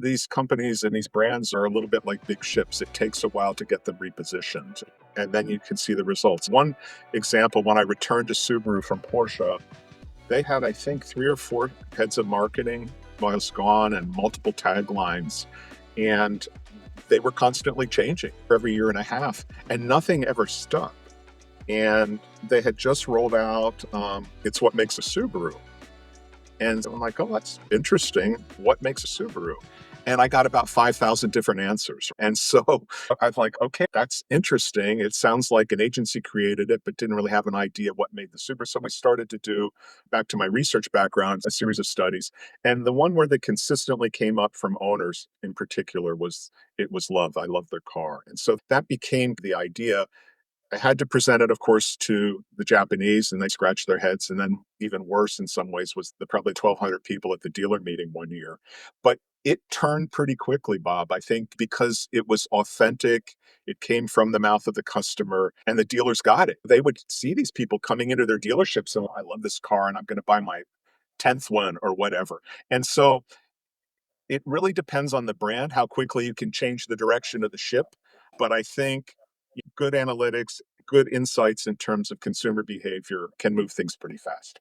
these companies and these brands are a little bit like big ships. It takes a while to get them repositioned, and then you can see the results. One example, when I returned to Subaru from Porsche, they had, I think, 3 or 4 heads of marketing while I was gone and multiple taglines, and they were constantly changing every year and a half, and nothing ever stuck. And they had just rolled out, "It's what makes a Subaru." And I'm like, "Oh, that's interesting. What makes a Subaru?" And I got about 5,000 different answers. And so I was like, "Okay, that's interesting. It sounds like an agency created it, but didn't really have an idea what made the Subaru." So I started to do, back to my research background, a series of studies. And the one where they consistently came up from owners in particular was it was love. I love their car. And so that became the idea. I had to present it, of course, to the Japanese, and they scratched their heads. And then, even worse in some ways, was the probably 1,200 people at the dealer meeting one year. But it turned pretty quickly, Bob. I think because it was authentic, it came from the mouth of the customer, and the dealers got it. They would see these people coming into their dealerships and, "I love this car, and I'm going to buy my 10th one," or whatever. And so it really depends on the brand, how quickly you can change the direction of the ship. But I think good analytics, good insights in terms of consumer behavior can move things pretty fast.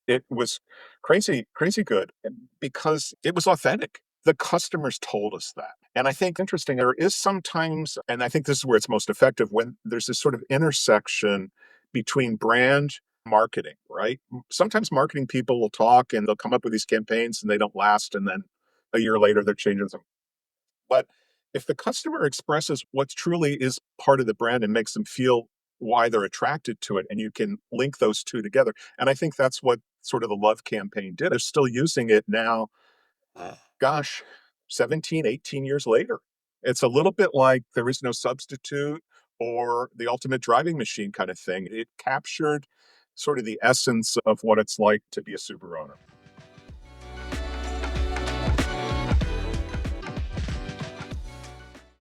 It was crazy, crazy good because it was authentic. The customers told us that. And I think interesting, there is sometimes, and I think this is where it's most effective, when there's this sort of intersection between brand marketing, right? Sometimes marketing people will talk and they'll come up with these campaigns and they don't last. And then a year later, they're changing them. But if the customer expresses what truly is part of the brand and makes them feel why they're attracted to it, and you can link those two together. And I think that's what sort of the love campaign did. They're still using it now, gosh, 17, 18 years later. It's a little bit like There Is No Substitute or The Ultimate Driving Machine kind of thing. It captured sort of the essence of what it's like to be a Subaru owner.